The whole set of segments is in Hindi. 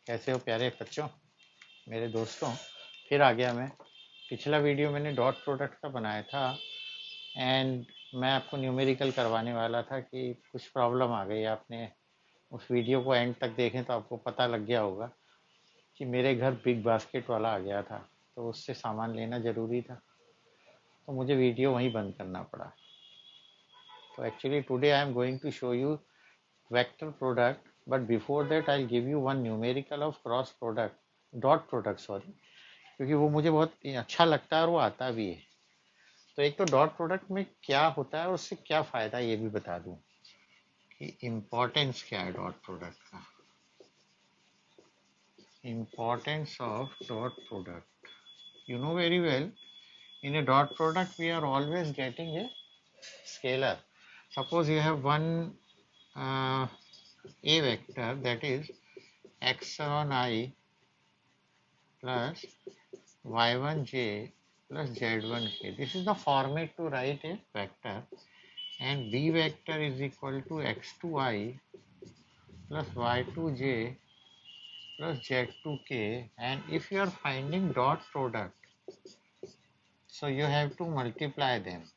कैसे हो प्यारे बच्चों, मेरे दोस्तों। फिर आ गया मैं। पिछला वीडियो मैंने डॉट प्रोडक्ट का बनाया था एंड मैं आपको न्यूमेरिकल करवाने वाला था कि कुछ प्रॉब्लम आ गई। आपने उस वीडियो को एंड तक देखें तो आपको पता लग गया होगा कि मेरे घर बिग बास्केट वाला आ गया था, तो उससे सामान लेना ज़रूरी था, तो मुझे वीडियो वहीं बंद करना पड़ा। तो actually today I am going to show you vector product, but before that I'll give you one numerical of cross product, dot product sorry, क्योंकि वो मुझे बहुत अच्छा लगता है और वो आता भी है। तो एक तो डॉट प्रोडक्ट में क्या होता है और उससे क्या फ़ायदा ये भी बता दूं कि इम्पोर्टेंस क्या है डॉट प्रोडक्ट का। Importance of dot product, you know very well, in a dot product we are always getting a scalar. Suppose you have one a vector, that is x1i plus y1j plus z1k. This is the format to write a vector, and b vector is equal to x2i plus y2j plus z2k. And if you are finding dot product, so you have to multiply them,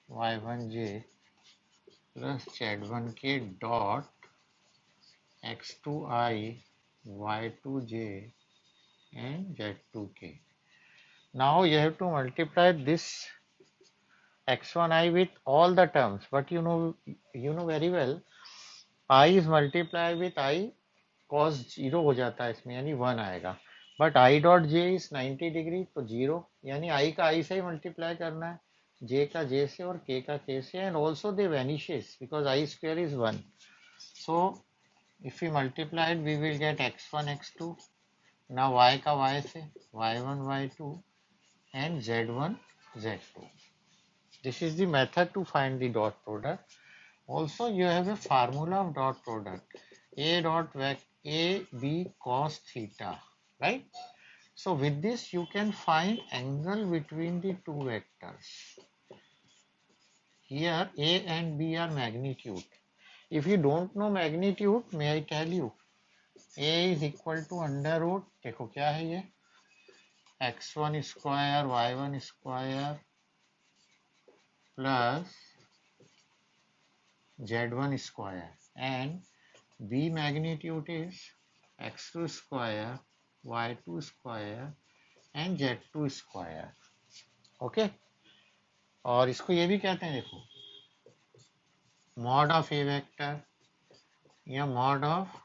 y1j plus z1k dot x2i y2j and z2k. Now you have to multiply this x1i with all the terms, but you know very well I is multiplied with I cos 0 हो जाता है इसमें, यानी 1 आएगा, but i dot j is 90 degree, तो 0, यानी i का i से ही मल्टीप्लाई करना है, j का j से और k का k से, and also they vanishes because i square is 1. So if you multiplied we will get x1 x2, ना y का y से y1 y2 and z1 z2. This is the method to find the dot product. Also, you have a formula of dot product. A dot A B cos theta, right? So with this you can find angle between the two vectors. Here A and B are magnitude. If you don't know magnitude, may I tell you? A is equal to under root, देखो क्या है ये, x1 square y1 square plus z1 square, and B magnitude is x2 square y2 square and z2 square. Okay, और इसको ये भी कहते हैं, देखो, मॉड ऑफ ए वेक्टर या mod of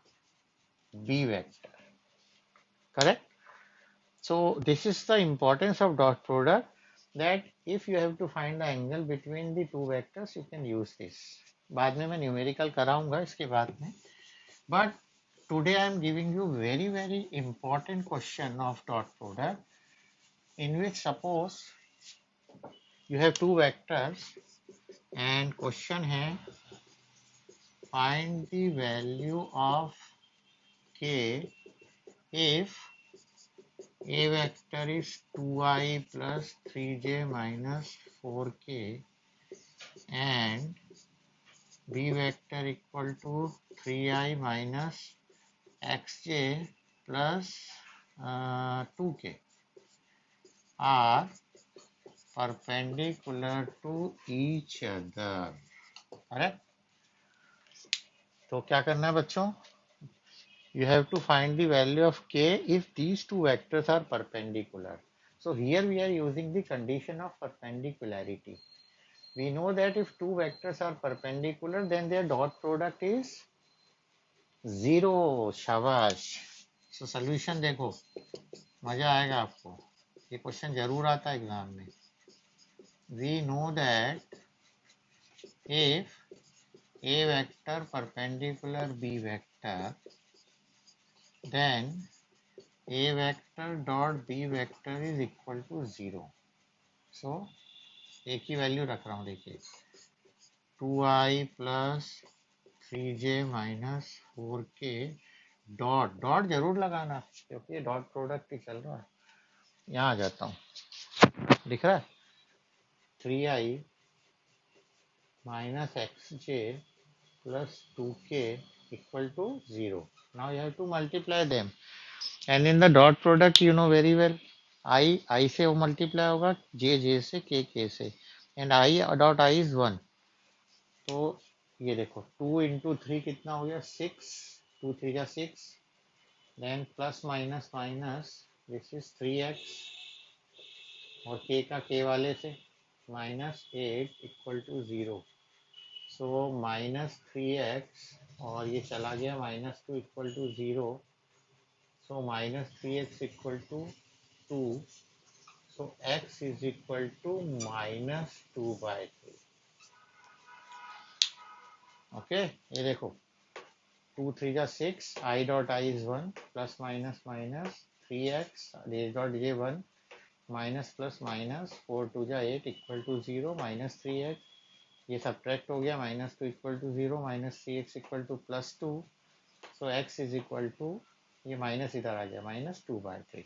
B vector, correct. So this is the importance of dot product, that if you have to find the angle between the two vectors you can use this. बाद में मैं न्यूमेरिकल कराऊंगा इसके बाद में, but today I am giving you very important question of dot product, in which suppose you have two vectors and question है find the value of k if a vector is 2i plus 3j minus 4k and b vector equal to 3i minus xj plus 2k are perpendicular to each other. Correct. तो क्या करना है बच्चों, you have to find the value of k if these two vectors are perpendicular. So here we are using the condition of perpendicularity. We know that if two vectors are perpendicular then their dot product is 0. शाबाश. So solution देखो, मजा आएगा आपको, ये क्वेश्चन जरूर आता है एग्जाम में. We know that if a vector perpendicular b vector, then a vector dot b vector is equal to 0. So a की वैल्यू रख रहा हूँ, देखिए 2i plus 3j minus 4k dot dot जरूर लगाना क्योंकि ये डॉट प्रोडक्ट ही चल रहा है. यहाँ आ जाता हूँ, दिख रहा है 3i minus xj plus 2k equal to 0. Now you have to multiply them. And in the dot product, you know very well, I से वो multiply होगा, J से, K से. And I dot I is 1. तो ये देखो 2 into 3 कितना हो गया 6, 2 3 का 6, then plus minus minus this is 3x और k का k वाले से minus 8 equal to 0. So minus 3x और ये चला गया minus 2 equal to 0. So minus 3x equal to 2. So x is equal to minus 2 by 3. Okay, ये देखो 2 3 का 6, I dot I is 1, plus minus minus 3x, j dot j 1, minus plus minus 4 2 जा 8 equal to 0, minus 3x, ये subtract हो गया, minus 2 equal to 0, minus 3x equal to plus 2, so x is equal to, ये minus इधर आ गया, minus 2 by 3.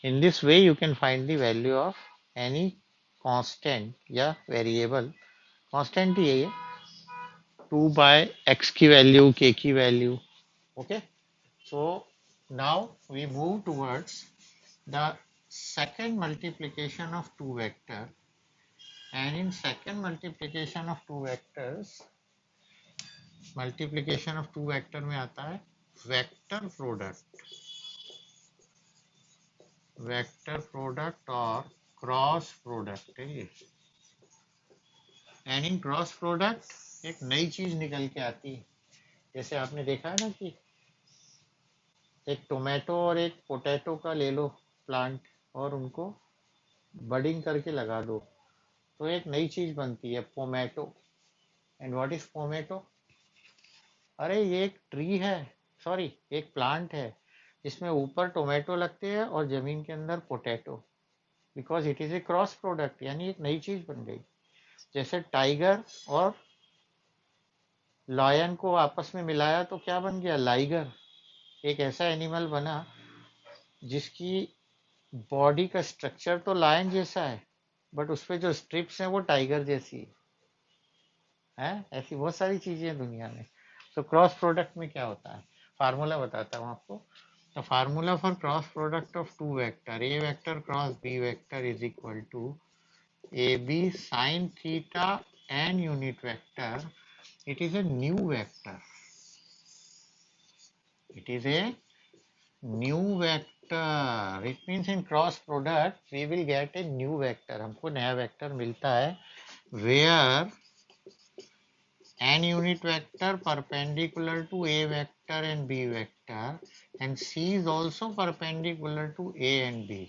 In this way you can find the value of any constant या variable, constant ही है ये, 2 by x की value, k की value. Okay, so now we move towards the second multiplication of two vector, and in second multiplication of two vectors, multiplication of two vector में आता है vector product और cross product है ये. And in cross product एक नई चीज निकल के आती है. जैसे आपने देखा है ना कि एक टोमेटो और एक पोटैटो का ले लो प्लांट और उनको बडिंग करके लगा दो, तो एक नई चीज बनती है pomato. And what is pomato? अरे ये एक ट्री है, सॉरी एक प्लांट है जिसमें ऊपर टोमेटो लगते हैं और जमीन के अंदर potato, because it is a cross product, यानी एक नई चीज बन गई. जैसे टाइगर और लायन को आपस में मिलाया तो क्या बन गया? लाइगर. एक ऐसा एनिमल बना जिसकी बॉडी का स्ट्रक्चर तो लायन जैसा है, बट उस पे जो स्ट्रिप्स हैं वो टाइगर जैसी है. ऐसी बहुत सारी चीजें हैं दुनिया में. तो क्रॉस प्रोडक्ट में क्या होता है, फार्मूला बताता हूँ आपको. The formula for cross product of two vector, A vector cross B vector is equal to A B sine theta n unit vector. It is a new vector. It is a new vector. It means in cross product we will get a new vector. हमको नया वेक्टर मिलता है where n unit vector perpendicular to a vector and b vector and c is also perpendicular to a and b.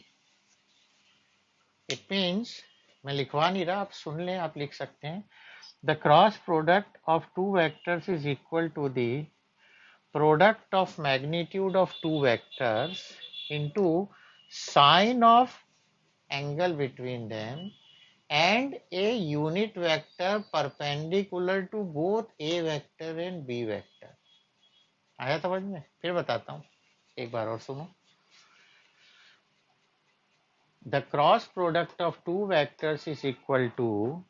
It means मैं लिखवा नहीं रहा, आप सुन लें, आप लिख सकते हैं. The cross product of two vectors is equal to the product of magnitude of two vectors into sine of angle between them and a unit vector perpendicular to both a vector and b vector. आया समझ में? फिर बताता हूँ, एक बार और सुनो. The cross product of two vectors is equal to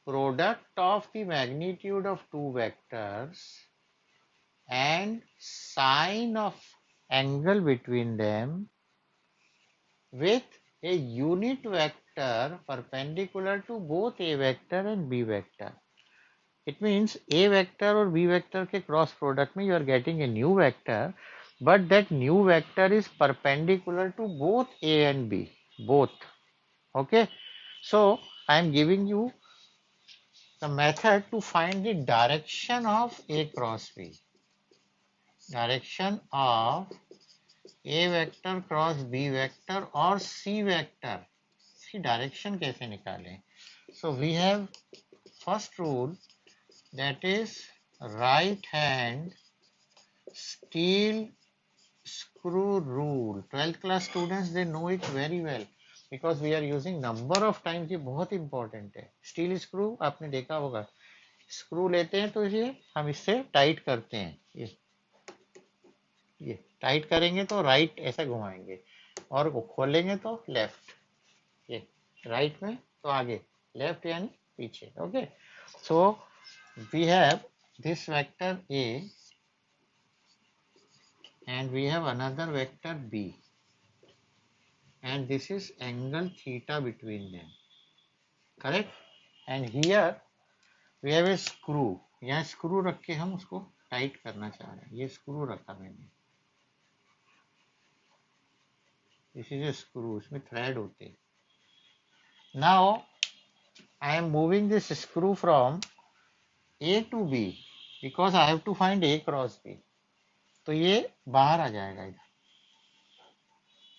product of the magnitude of two vectors and sine of angle between them with a unit vector perpendicular to both a vector and b vector. It means a vector or b vector के cross product में you are getting a new vector, but that new vector is perpendicular to both a and b, both. Okay, so I am giving you the method to find the direction of a cross b. Direction of a vector cross b vector or c vector. इसकी डायरेक्शन कैसे निकालें? So we have first rule, that is right hand steel screw rule. 12th class students, they know it very well because we are using number of times. ये बहुत important है. स्टील स्क्रू आपने देखा होगा, स्क्रू लेते हैं तो ये हम इससे टाइट करते हैं. ये टाइट करेंगे तो राइट ऐसा घुमाएंगे और खोलेंगे तो लेफ्ट. ये राइट में तो आगे, लेफ्ट यानी पीछे. Okay, so we have this vector A and we have another vector B, and this is angle theta between them, correct? And here we have a screw. यहाँ स्क्रू रख के हम उसको टाइट करना चाह रहे हैं. ये स्क्रू रखा मैंने. This is a screw. इसमें थ्रेड होते हैं. Now I am moving this screw from A to B because I have to find A cross B. तो ये बाहर आ जाएगा इधर.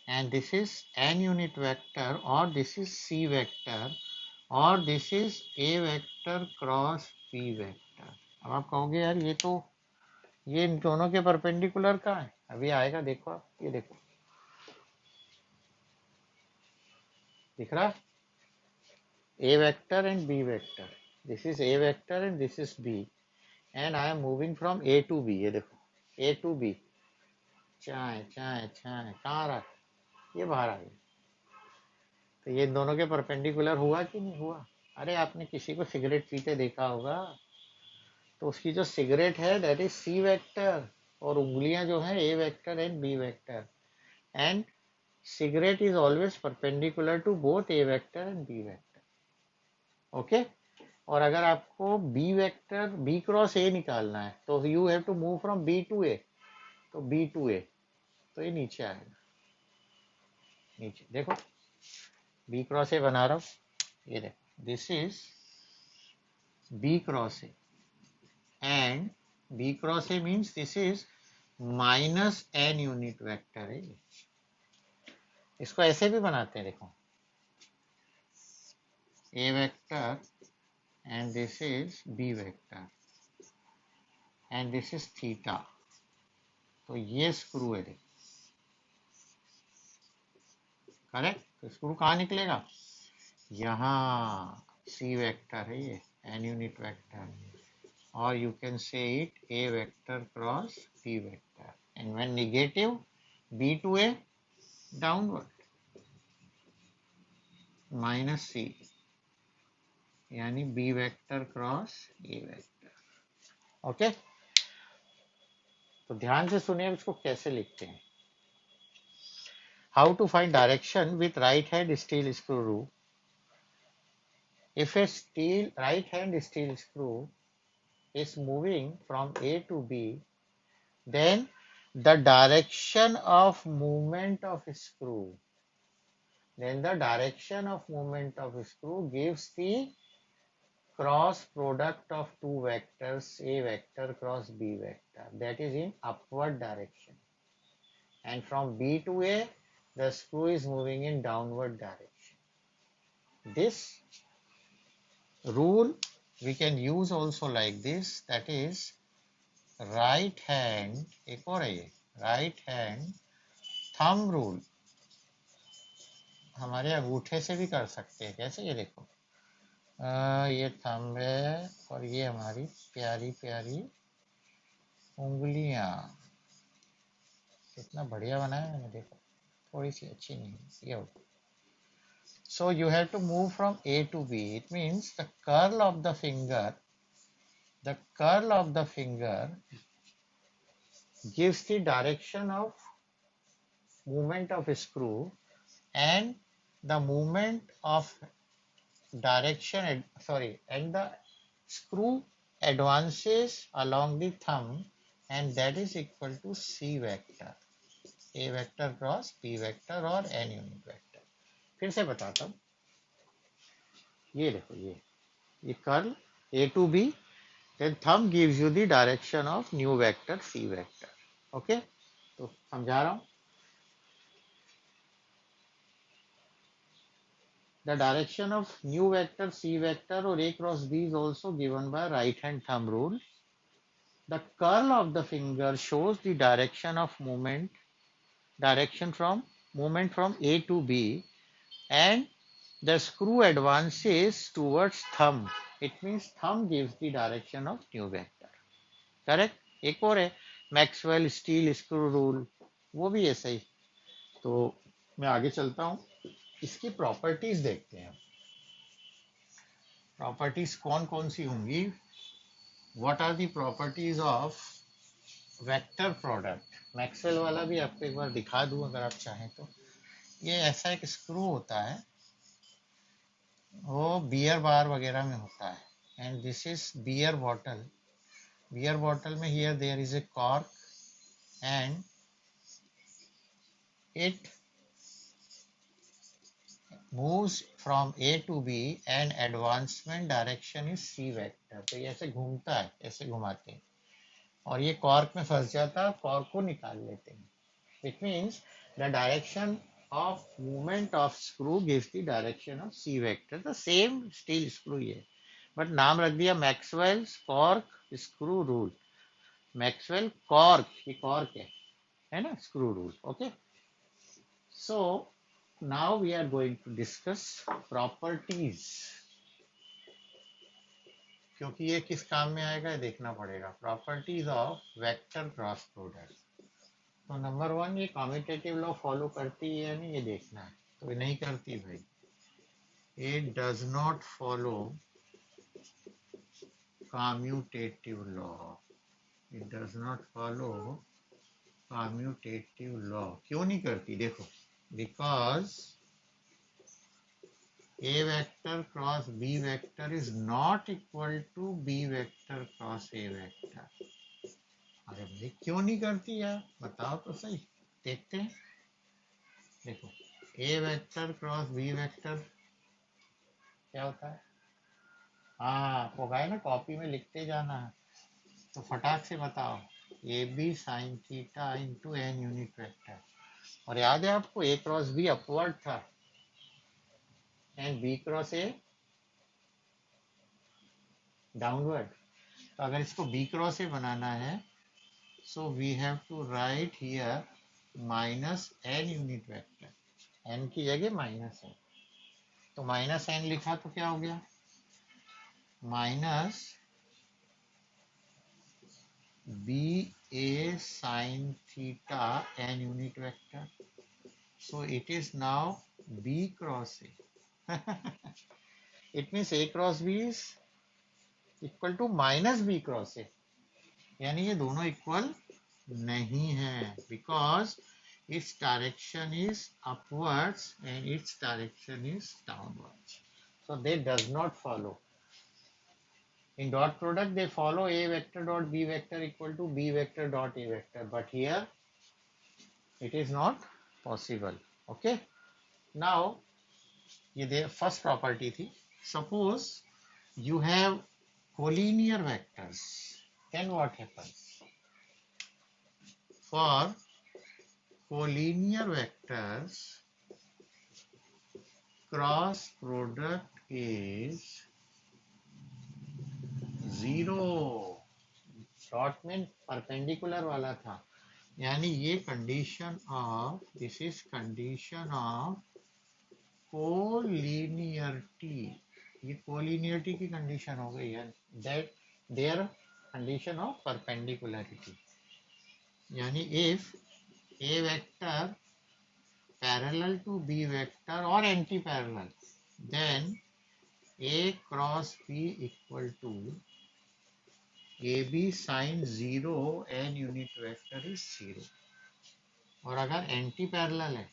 And this is n unit vector, or this is C vector, or this is A vector cross B vector. अब आप कहोगे यार ये इन दोनों के परपेंडिकुलर कहाँ है? अभी आएगा, देखो आप. ये देखो, दिख रहा? A vector and B vector. This is A vector and this is B. And I am moving from A to B. ये देखो, A to B. चाय चाय चाय कहाँ रहा? ये बाहर आ गया. तो ये दोनों के परपेंडिकुलर हुआ कि नहीं हुआ? अरे आपने किसी को सिगरेट पीते देखा होगा, तो उसकी जो सिगरेट है दैट इज सी वेक्टर, और उंगलियां जो है A vector and B vector. And cigarette is always perpendicular to both A vector and B vector. Okay. और अगर आपको B vector B cross A निकालना है तो you have to move from B to A. तो बी टू ए, तो ये नीचे आएगा. नीचे देखो, बी क्रॉस ए बना रहा हूं. ये देखो, this is B cross A, and B cross A means this is minus n unit vector है. इसको ऐसे भी बनाते हैं, देखो, A vector and this is B vector and this is theta. तो ये स्क्रू है, देखो, करेक्ट. तो स्क्रू कहाँ निकलेगा? यहाँ C वेक्टर है ये, n यूनिट वेक्टर, और you can say it A vector cross B vector. And when negative, B to A downward minus C, यानी B vector cross A vector. Okay. तो ध्यान से सुनिए इसको कैसे लिखते हैं. How to find direction with right hand steel screw rule. If a right hand steel screw is moving from A to B, then the direction of movement of screw gives the cross product of two vectors, A vector cross B vector, that is in upward direction. And from B to A, the screw is moving in downward direction. This rule we can use also like this, that is right hand, एक और है ये, right hand thumb rule. हमारे अंगूठे से भी कर सकते हैं. कैसे? ये देखो, ये थंब है और ये हमारी प्यारी प्यारी उंगलियां. कितना बढ़िया बनाया मैंने, देखो. थोड़ी सी अच्छी नहीं, ये हो. So you have to move from A to B. It means the curl of the finger gives the direction of movement of a screw, and the movement of direction, and the screw advances along the thumb, and that is equal to C vector, A vector cross B vector or n unit vector. फिर से बताता हूँ. ये देखो, ये curl A to B, then thumb gives you the direction of new vector C vector. Okay. तो समझा रहा हूँ. The direction of new vector C vector or A cross B is also given by right hand thumb rule. The curl of the finger shows the direction of movement from A to B, and the screw advances towards thumb. It means thumb gives the direction of new vector. Correct. एक और है, मैक्सवेल स्टील स्क्रू रूल, वो भी ऐसा ही. तो मैं आगे चलता हूँ, इसकी प्रॉपर्टीज देखते हैं. प्रॉपर्टीज कौन कौन सी होंगी? What are the properties of vector product. Maxwell वाला भी आपको एक बार दिखा दूं अगर आप चाहें तो। ये ऐसा एक स्क्रू होता है, वो बियर बार वगैरह में होता है, and this is beer bottle. Beer bottle में here there is a cork and it moves from A to B and advancement direction is C vector। तो ये ऐसे घूमता है, ऐसे घुमाते हैं और ये कॉर्क में फंस जाता है, कॉर्क को निकाल लेते हैं। It means the direction of movement of screw gives the direction of C vector। The same steel screw है, but नाम रख दिया Maxwell's cork screw rule. Maxwell cork, ये कॉर्क है ना, screw rule. Okay, so now we are going to discuss properties, क्योंकि ये किस काम में आएगा देखना पड़ेगा। Properties of vector cross product. तो नंबर वन, ये कॉम्यूटेटिव लॉ फॉलो करती है या नहीं ये देखना है। तो ये नहीं करती भाई, it does not follow commutative law. It does not follow commutative law. क्यों नहीं करती देखो, because A vector cross B vector is not equal to B vector cross A vector। अरे भाई क्यों नहीं करती यार, बताओ तो सही, देखते हैं। देखो, A vector cross B vector क्या होता है? हाँ, आपको कहा है ना कॉपी में लिखते जाना है, तो फटाक से बताओ। A B sine theta into n unit vector. और याद है आपको, A क्रॉस B अपवर्ड था and B cross A downward. तो अगर इसको B क्रॉस A बनाना है, so we have to write here minus n unit vector, n की जगह माइनस n। तो माइनस n लिखा तो क्या हो गया, minus B A sine theta n unit vector. So it is now B cross A। It means A cross B is equal to minus B cross A। यानी ये दोनों इक्वल नहीं है, because its direction is upwards and its direction is downwards, so they does not follow। In dot product they follow A vector dot B vector equal to B vector dot A vector, but here it is not possible। Okay, now ये दे फर्स्ट प्रॉपर्टी थी। Suppose you have collinear vectors, then what happens? For collinear vectors, cross product is 0। Dot में परपेंडिकुलर वाला था, यानी ये condition of, this is condition of collinearity. ये कोलिनियरिटी की कंडीशन हो गई है, that there condition of perpendicularity. यानी if A vector parallel to B vector और antiparallel, then A cross B equal to A B sine 0 N unit vector is 0। और अगर एंटी पैरेलल है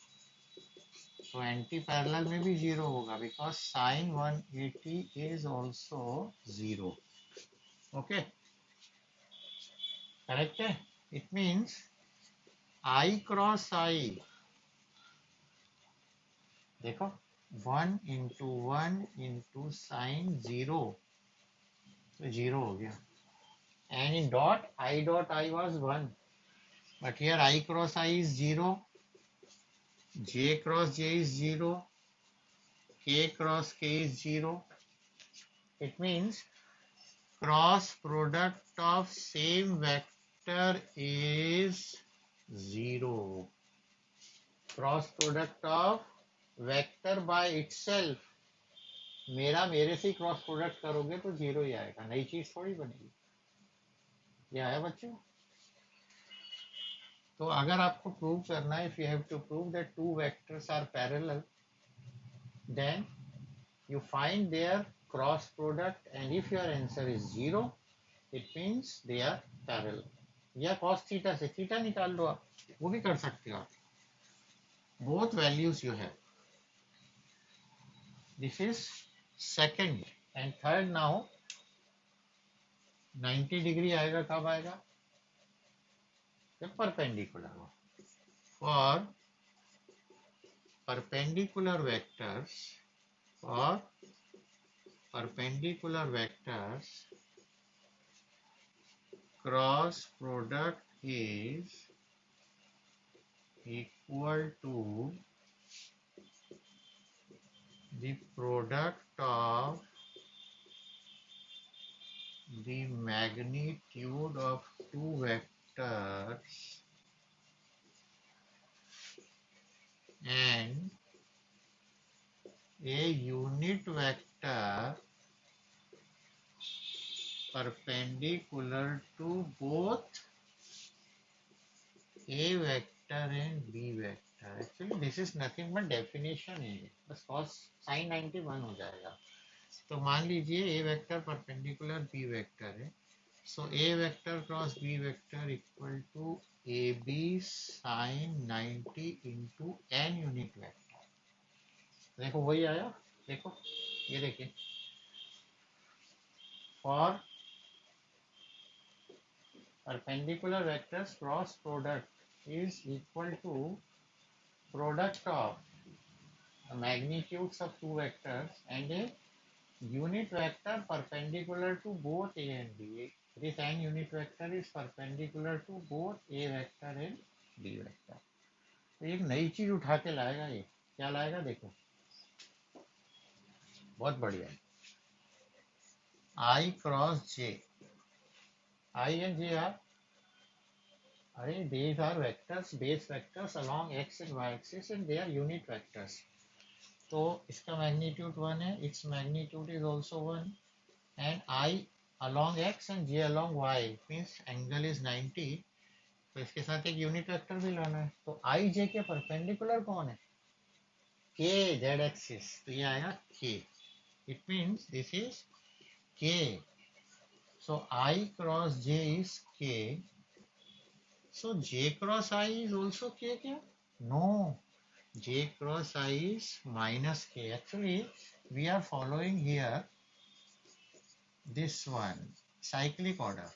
तो एंटी पैरेलल में भी 0 होगा, because sign 180 is also 0। Okay, correct है। इट मीन्स आई क्रॉस आई, देखो 1 into 1 into साइन 0, तो 0 हो गया। And in dot I was 1, but here I cross I is 0, J cross J is 0, K cross K is 0। It means cross product of same vector is 0। Cross product of vector by itself, मेरा मेरे से क्रॉस प्रोडक्ट करोगे तो 0 ही आएगा, नई चीज थोड़ी बनेगी। यह है बच्चों। तो अगर आपको प्रूव करना है, if you have to prove that two vectors are parallel, then you find their cross product, and if your answer is 0, it means they are parallel. या cos थीटा से थीटा निकाल लो आप, वो भी कर सकते हो आप। Both values you have. This is second and third. Now 90 degree आएगा कब आएगा? जब परपेंडिकुलर हो। For perpendicular vectors, or perpendicular vectors, cross product is equal to the product of the magnitude of two vectors and a unit vector perpendicular to both A vector and B vector. Actually this is nothing but definition है, बस cos sin 90 1 हो जाएगा। तो मान लीजिए A vector perpendicular B vector है, so A vector cross B vector equal to AB sin 90 into n unit vector. देखो वही आया, देखो ये देखिए, for perpendicular vectors cross product is equal to product of the magnitudes of two vectors and a unit vector perpendicular to both A and B. This n unit vector is perpendicular to both A vector and B vector. तो एक नई चीज उठा के लाएगा ये, क्या लाएगा देखो, बहुत बढ़िया है। I cross J, I and J are, अरे these are vectors, base vectors along x and y axis and they are unit vectors. तो इसका मैग्नीट्यूड 1 है, its magnitude is also 1 and I along x and j along y means angle is 90, तो इसके साथ एक यूनिट वेक्टर भी लाना है। तो I j के परपेंडिकुलर कौन है? k z एक्सिस, तो ये आएगा k, it means this is k, so I cross j is k, so j cross I is also k क्या? No, j cross I is minus k. Actually we are following here this one cyclic order.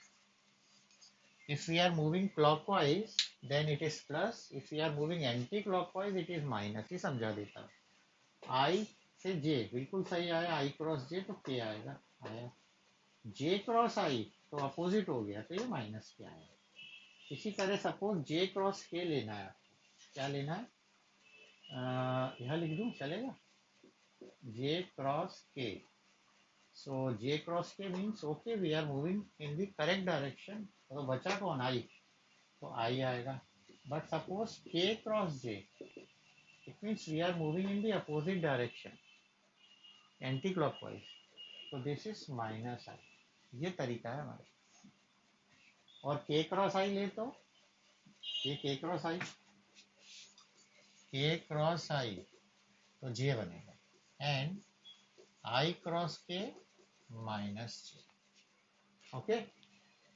If we are moving clockwise then it is plus, if we are moving anti-clockwise it is minus। ही समझा देता। I से J बिल्कुल सही आया, I क्रॉस J तो K आएगा, आया। J क्रॉस I तो अपोजिट हो गया, तो ये माइनस K आया। इसी तरह सपोज J क्रॉस K लेना है, क्या लेना है, यहाँ लिख दूँ चलेगा, J cross K. So J cross K means okay we are moving in the correct direction. तो बचा कौन? I, तो I आएगा। But suppose K cross J, it means we are moving in the opposite direction, anti-clockwise. So this is minus I. ये तरीका है हमारा। और K cross I ले तो ये K cross I, K cross I तो J बनेगा, and I cross K minus J। Okay,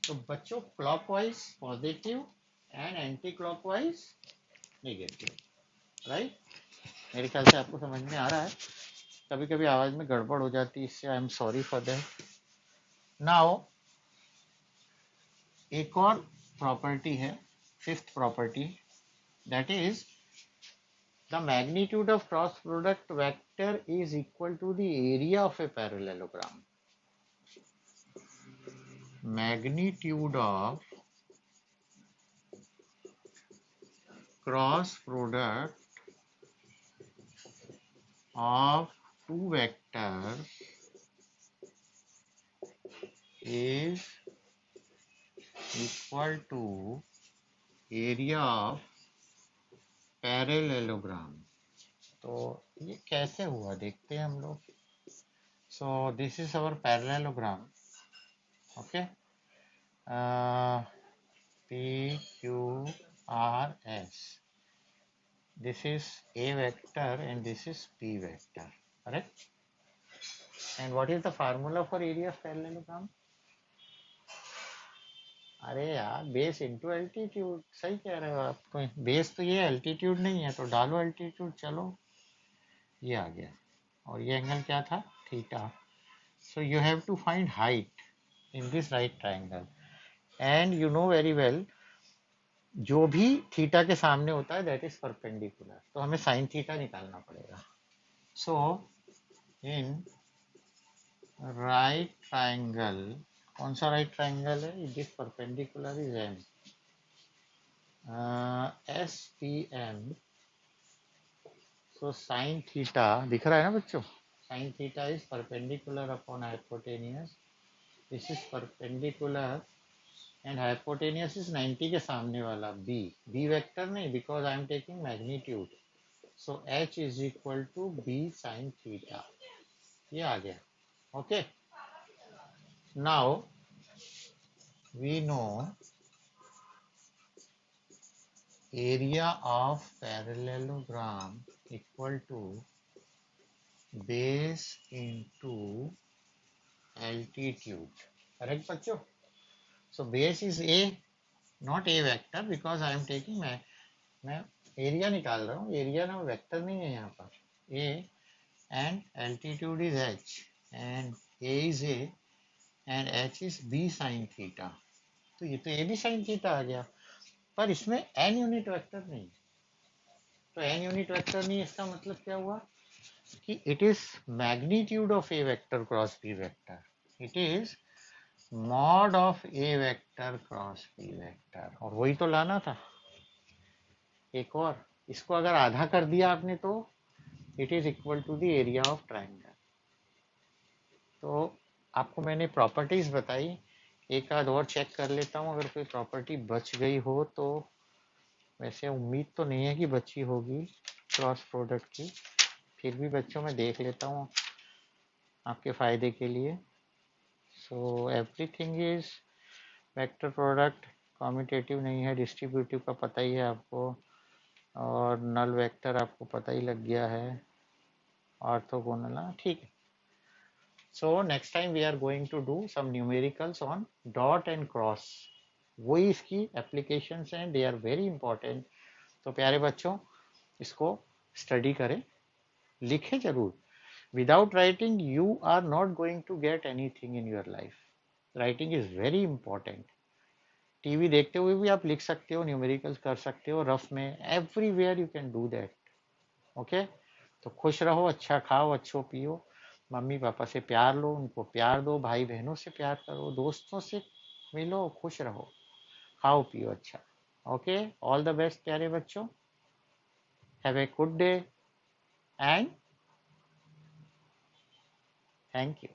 तो बच्चों clockwise positive and anti clockwise negative, right? मेरे ख्याल से आपको समझ में आ रहा है। कभी कभी आवाज में गड़बड़ हो जाती है, इससे I am sorry for that. Now एक और प्रॉपर्टी है, fifth property, that is the magnitude of cross product vector is equal to the area of a parallelogram. Magnitude of cross product of two vectors is equal to area of parallelogram। तो ये कैसे हुआ देखते हैं हम लोग। So this is our parallelogram, okay, PQRS, this is A vector and this is P vector, correct? And what is the formula for area of parallelogram? अरे यार बेस इंटू एल्टीट्यूड, सही कह रहे हो आप। तो बेस तो ये एल्टीट्यूड नहीं है, तो डालो एल्टीट्यूड। चलो ये आ गया, और ये एंगल क्या था, theta. So you have to find height in this right triangle, and you know very well जो भी थीटा के सामने होता है दैट इज परपेंडिकुलर, तो हमें साइन थीटा निकालना पड़ेगा। सो इन राइट ट्राइंगल, कौन सा राइट ट्राइंगल है, it is perpendicular is M, S P M. So sine theta दिख रहा है ना बच्चों, sine theta is perpendicular upon hypotenuse, this is perpendicular and hypotenuse is 90 के सामने वाला बी, बी वेक्टर नहीं because I am taking magnitude. So H is equal to B sine theta, ये आ गया। Okay, now we know area of parallelogram equal to base into altitude, correct बच्चों? So base is a, not a vector because I am taking मैं एरिया निकाल रहा हूँ, एरिया ना वेक्टर नहीं है यहाँ पर, a and altitude is h and a is a and h is b sin theta, तो ये तो a b sin theta आ गया, पर इसमें n यूनिट वेक्टर नहीं, तो n यूनिट वेक्टर नहीं, इसका मतलब क्या हुआ कि it is magnitude of A vector cross B vector, it is mod of A vector cross B vector, और वही तो लाना था। एक और, इसको अगर आधा कर दिया आपने तो it is equal to the area of triangle. तो आपको मैंने प्रॉपर्टीज बताई, एक आध और चेक कर लेता हूँ अगर कोई प्रॉपर्टी बच गई हो तो, वैसे उम्मीद तो नहीं है कि बची होगी क्रॉस प्रोडक्ट की, फिर भी बच्चों में देख लेता हूँ आपके फायदे के लिए। So everything is vector product, commutative नहीं है, डिस्ट्रीब्यूटिव का पता ही है आपको, और नल वेक्टर आपको पता ही लग गया है, ऑर्थोगोनल, ठीक है। So next time we are going to do some numericals on dot and cross, वही इसकी एप्लीकेशंस हैं, दे आर वेरी इंपॉर्टेंट। तो प्यारे बच्चों इसको स्टडी करें, लिखें जरूर, without writing you are not going to get anything in your life, writing is very important। TV देखते हुए भी आप लिख सकते हो, न्यूमेरिकल्स कर सकते हो रफ में, everywhere you can do that. Okay, तो खुश रहो, अच्छा खाओ, अच्छो पियो, मम्मी पापा से प्यार लो, उनको प्यार दो, भाई बहनों से प्यार करो, दोस्तों से मिलो, खुश रहो, खाओ पियो अच्छा। ओके, ऑल द बेस्ट प्यारे बच्चों, have a good day and thank you.